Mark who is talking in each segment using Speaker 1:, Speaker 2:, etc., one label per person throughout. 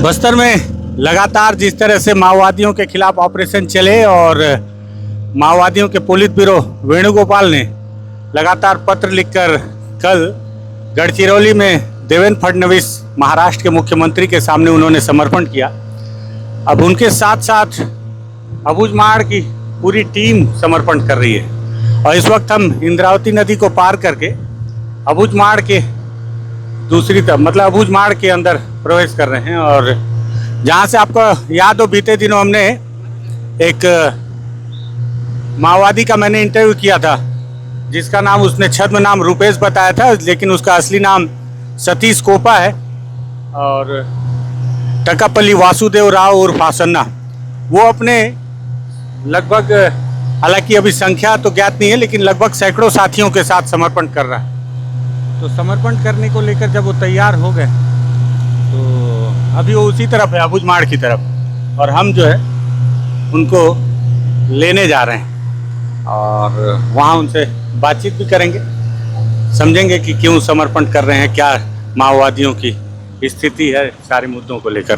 Speaker 1: बस्तर में लगातार जिस तरह से माओवादियों के खिलाफ ऑपरेशन चले और माओवादियों के पुलिस ब्यूरो वेणुगोपाल ने लगातार पत्र लिखकर कल गढ़चिरौली में देवेंद्र फडणवीस महाराष्ट्र के मुख्यमंत्री के सामने उन्होंने समर्पण किया। अब उनके साथ साथ अबूझमाड़ की पूरी टीम समर्पण कर रही है और इस वक्त हम इंद्रावती नदी को पार करके अबूझमाड़ के दूसरी तरफ मतलब अबूझमाड़ के अंदर प्रवेश कर रहे हैं। और जहाँ से आपको याद हो बीते दिनों हमने एक माओवादी का मैंने इंटरव्यू किया था जिसका नाम उसने छद्म नाम रुपेश बताया था, लेकिन उसका असली नाम सतीश कोपा है और टकापल्ली वासुदेव राव उर्फ आसन्ना। वो अपने लगभग, हालांकि अभी संख्या तो ज्ञात नहीं है, लेकिन लगभग सैकड़ों साथियों के साथ समर्पण कर रहा है। तो समर्पण करने को लेकर जब वो तैयार हो गए तो अभी वो उसी तरफ है, अबूझमाड़ की तरफ, और हम जो है उनको लेने जा रहे हैं और वहाँ उनसे बातचीत भी करेंगे, समझेंगे कि क्यों समर्पण कर रहे हैं, क्या माओवादियों की स्थिति है सारे मुद्दों को लेकर।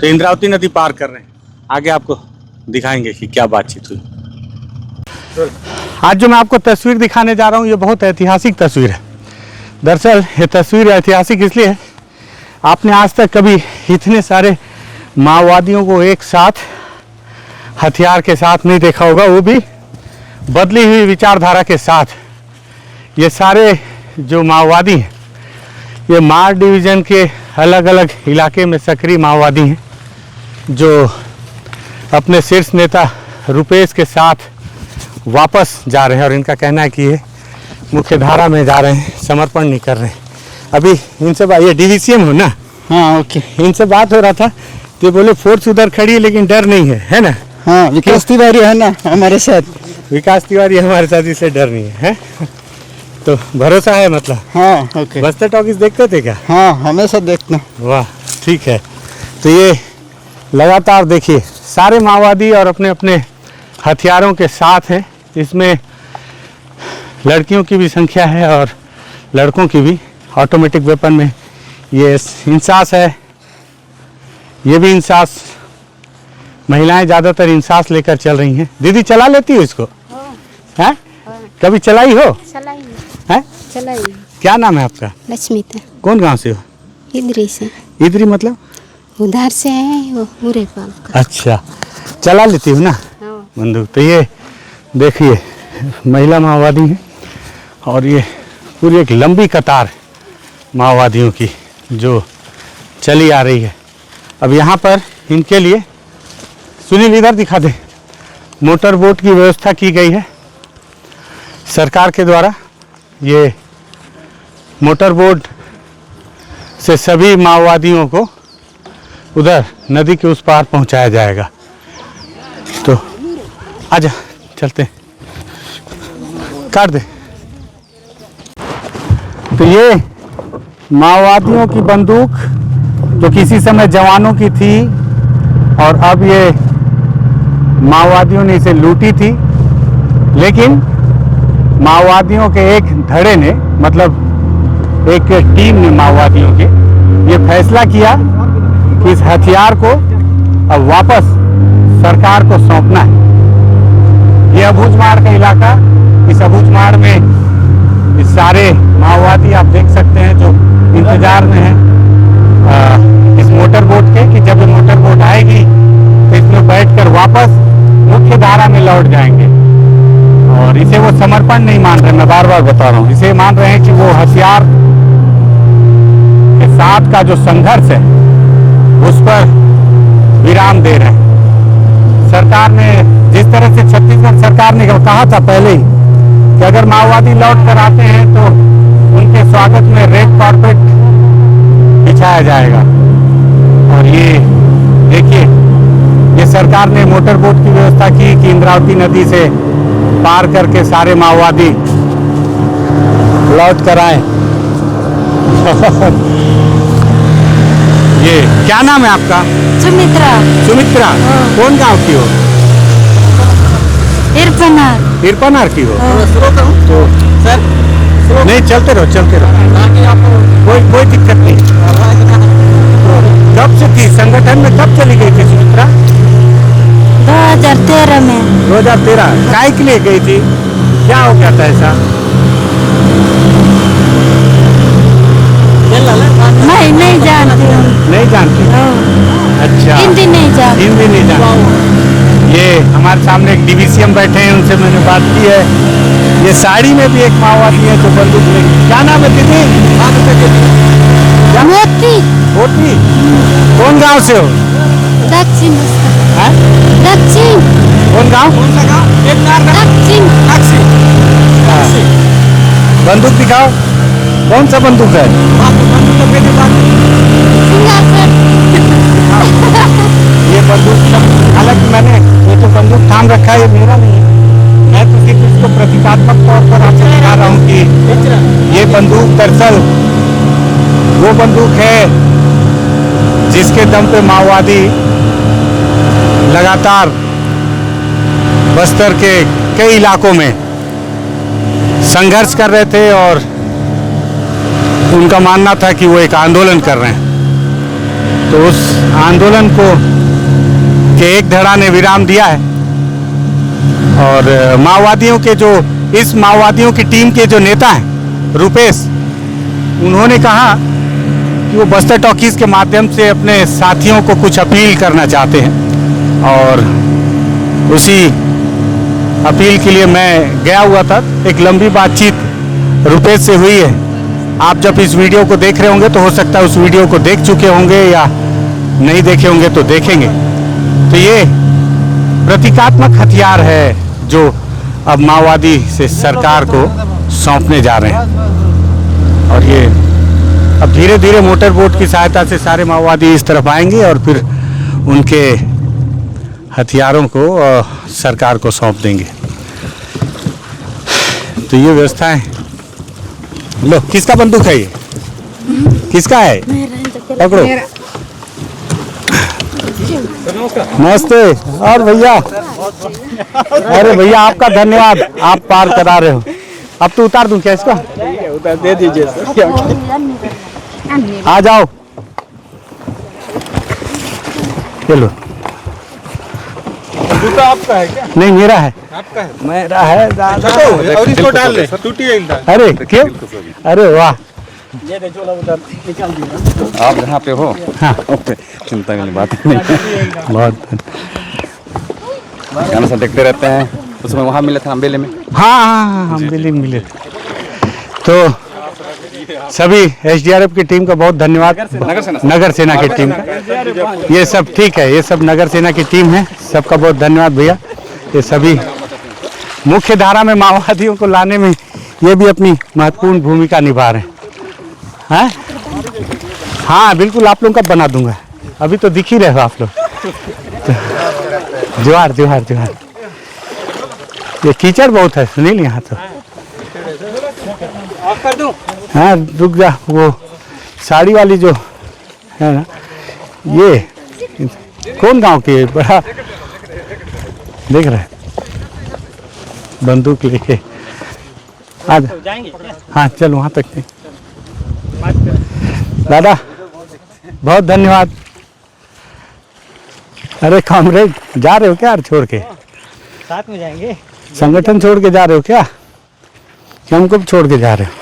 Speaker 1: तो इंद्रावती नदी पार कर रहे हैं, आगे आपको दिखाएंगे कि क्या बातचीत हुई। आज जो मैं आपको तस्वीर दिखाने जा रहा हूँ ये बहुत ऐतिहासिक तस्वीर है। दरअसल ये तस्वीर ऐतिहासिक इसलिए है, आपने आज तक कभी इतने सारे माओवादियों को एक साथ हथियार के साथ नहीं देखा होगा, वो भी बदली हुई विचारधारा के साथ। ये सारे जो माओवादी हैं ये मार डिवीज़न के अलग अलग इलाके में सक्रिय माओवादी हैं जो अपने शीर्ष नेता रुपेश के साथ वापस जा रहे हैं। और इनका कहना है कि ये मुख्य धारा में जा रहे हैं, समर्पण नहीं कर रहे हैं। अभी इनसे बात, ये डीवीसीएम हो ना? हाँ ओके। इनसे बात हो रहा था तो बोले फोर्स उधर खड़ी है लेकिन डर नहीं है ना? हाँ, विकास तिवारी है ना हमारे साथ, विकास तिवारी हमारे साथ, इससे डर नहीं है। तो भरोसा है मतलब? हाँ ओके। बस्तर टॉकीज देखते थे क्या? हाँ हमेशा देखते। वाह ठीक है। तो ये लगातार देखिए सारे माओवादी और अपने अपने हथियारों के साथ हैं। इसमें लड़कियों की भी संख्या है और लड़कों की भी। ऑटोमेटिक वेपन में ये इंसास है, ये भी इंसास। महिलाएं ज़्यादातर इंसास लेकर चल रही हैं। दीदी चला लेती हो इसको? हैं? कभी चलाई हो? चलाई है? चलाई। क्या नाम है आपका? लक्ष्मीता। कौन गांव से हो? इधरी से। इधरी मतलब? उधर से है वो मुरेपाल का। अच्छा, चला लेती हो ना बंदूक? तो ये देखिए महिला माओवादी हैं और ये पूरी एक लंबी कतार माओवादियों की जो चली आ रही है। अब यहाँ पर इनके लिए, सुनील इधर दिखा दे, मोटर बोट की व्यवस्था की गई है सरकार के द्वारा। ये मोटर बोट से सभी माओवादियों को उधर नदी के उस पार पहुंचाया जाएगा। तो आजा चलते, काट दे। तो ये माओवादियों की बंदूक जो किसी समय जवानों की थी और अब ये माओवादियों ने इसे लूटी थी, लेकिन माओवादियों के एक धड़े ने, मतलब एक टीम ने माओवादियों के ये फैसला किया कि इस हथियार को अब वापस सरकार को सौंपना है। ये अबूझमाड़ का इलाका, इस अबूझमाड़ में इस सारे माओवादी आप देख सकते हैं जो इंतजार में हैं इस मोटर बोट के, कि जब ये मोटर बोट आएगी तो इसमें बैठकर वापस मुख्य धारा में लौट जाएंगे। और इसे वो समर्पण नहीं मान रहे, मैं बार बार बता रहा हूँ, इसे मान रहे हैं कि वो हथियार के साथ का जो संघर्ष है उस पर विराम दे रहे हैं। सरकार ने जिस तरह से छत्तीसगढ़ सरकार ने कहा था पहले ही कि अगर माओवादी लौट कर आते हैं तो उनके स्वागत में रेड कारपेट बिछाया जाएगा। और ये देखिए ये सरकार ने मोटर बोट की व्यवस्था की कि इंद्रावती नदी से पार करके सारे माओवादी लौट कर आए। ये क्या नाम है आपका? सुमित्रा। सुमित्रा कौन गांव की हो? इरपनार। इरपनार की हो? तो सर नहीं, चलते रहो कोई दिक्कत नहीं। कब से थी संगठन में, कब चली गई थी सुमित्रा?
Speaker 2: 2013 में।
Speaker 1: 2013 काय के लिए गई थी, क्या हो गया था ऐसा?
Speaker 2: मैं नहीं जानती हूँ।
Speaker 1: नहीं जानती? अच्छा,
Speaker 2: हिंदी नहीं जानती।
Speaker 1: हिंदी नहीं जानती। ये हमारे सामने एक डीवीसीएम बैठे हैं, उनसे मैंने बात की है। ये साड़ी में भी एक माओवादी है जो बंदूक लेके। क्या नाम है दीदी?
Speaker 2: मोती।
Speaker 1: मोती, कौन गांव से हो?
Speaker 2: दक्षिण।
Speaker 1: हैं?
Speaker 2: दक्षिण।
Speaker 1: कौन गांव?
Speaker 2: दक्षिण।
Speaker 1: बंदूक दिखाओ, कौन सा बंदूक है? ये बंदूक, हालांकि मैंने ये तो बंदूक थाम रखा है, ये मेरा नहीं है। मैं तो सिर्फ इसको प्रतीकात्मक तौर पर आपसे दिखा रहा हूँ कि ये बंदूक दरअसल वो बंदूक है जिसके दम पे माओवादी लगातार बस्तर के कई इलाकों में संघर्ष कर रहे थे और उनका मानना था कि वो एक आंदोलन कर रहे हैं। तो उस आंदोलन को के एक धड़ा ने विराम दिया है और माओवादियों के जो इस माओवादियों की टीम के जो नेता हैं रुपेश, उन्होंने कहा कि वो बस्तर टॉकीज के माध्यम से अपने साथियों को कुछ अपील करना चाहते हैं और उसी अपील के लिए मैं गया हुआ था। एक लंबी बातचीत रुपेश से हुई है। आप जब इस वीडियो को देख रहे होंगे तो हो सकता है उस वीडियो को देख चुके होंगे या नहीं देखे होंगे तो देखेंगे। तो ये प्रतीकात्मक हथियार है जो अब माओवादी से सरकार को सौंपने जा रहे हैं और ये अब धीरे धीरे मोटर बोट की सहायता से सारे माओवादी इस तरफ आएंगे और फिर उनके हथियारों को सरकार को सौंप देंगे। तो ये व्यवस्था है। लो, किसका बंदूक है ये? किसका है? पकड़ो। नमस्ते। और भैया, अरे भैया आपका धन्यवाद, आप पार करा रहे हो। अब तो उतार दूं क्या इसको?
Speaker 3: उतार दे दीजिए सर।
Speaker 1: आ जाओ, चलो।
Speaker 3: जूता आपका है क्या?
Speaker 1: नहीं, मेरा है।
Speaker 3: आपका है?
Speaker 1: मेरा है दादा।
Speaker 3: और इसको डाल ले, टूटी है इल्टा।
Speaker 1: अरे क्यों? अरे वाह,
Speaker 4: आप जहाँ पे हो,
Speaker 1: हाँ,
Speaker 4: ओके, चिंता की बात नहीं।
Speaker 1: बहुत।
Speaker 4: गाना सब देखते रहते हैं। उसमें वहाँ मिले थे अम्बेले में।
Speaker 1: हाँ हाँ हाँ, हम दिल्ली में मिले थे। तो सभी एसडीआरएफ की टीम का बहुत धन्यवाद। नगर सेना की टीम का, ये सब ठीक है, ये सब नगर सेना की टीम है, सबका बहुत धन्यवाद भैया। ये सभी मुख्य धारा में माओवादियों को लाने में ये भी अपनी महत्वपूर्ण भूमिका निभा रहे हैं। हाँ बिल्कुल, आप लोगों का बना दूंगा, अभी तो दिख ही रहे हो आप लोग। जोहार जोहार जोहार। ये कीचड़ बहुत है सुनील यहाँ तो। हाँ रुक जा, वो साड़ी वाली जो है ना, ये कौन गांव की है? बड़ा देख रहे बंदूक लेके आ जा। हाँ चलो वहाँ तक नहीं। दादा बहुत धन्यवाद। अरे कॉमरेड, जा रहे हो क्या छोड़ के?
Speaker 5: साथ में जाएंगे।
Speaker 1: संगठन छोड़ के जा रहे हो क्या, कि हमको भी छोड़ के जा रहे हो?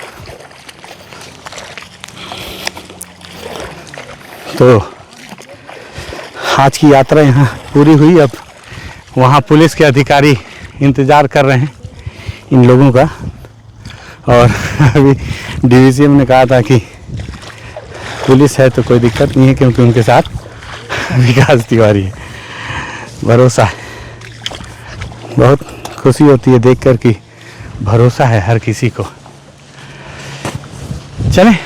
Speaker 1: तो आज की यात्रा यहाँ पूरी हुई। अब वहाँ पुलिस के अधिकारी इंतज़ार कर रहे हैं इन लोगों का और अभी डीवीसीएम ने कहा था कि पुलिस है तो कोई दिक्कत नहीं है क्योंकि उनके साथ विकास तिवारी है। भरोसा है, बहुत खुशी होती है देखकर कि भरोसा है हर किसी को। चलें,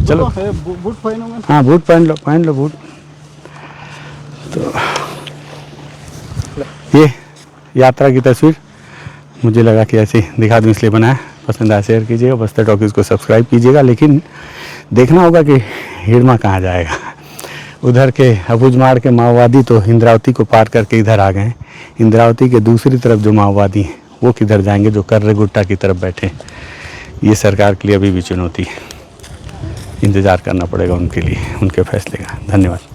Speaker 1: चलो।
Speaker 3: बूट पहनूंगा।
Speaker 1: हाँ बूट पहन लो बूट। तो ये यात्रा की तस्वीर मुझे लगा कि ऐसे दिखा दूँ इसलिए बनाया। पसंद आया शेयर कीजिएगा, बस्तर टॉकीज़ को सब्सक्राइब कीजिएगा। लेकिन देखना होगा कि हिड़मा कहाँ जाएगा। उधर के अबूझमाड़ के माओवादी तो इंद्रावती को पार करके इधर आ गए हैं। इंद्रावती के दूसरी तरफ जो माओवादी हैं वो किधर जाएंगे, जो कर्रे गुट्टा की तरफ बैठे हैं। ये सरकार के लिए अभी भी चुनौती है। इंतज़ार करना पड़ेगा उनके लिए, उनके फैसले का। धन्यवाद।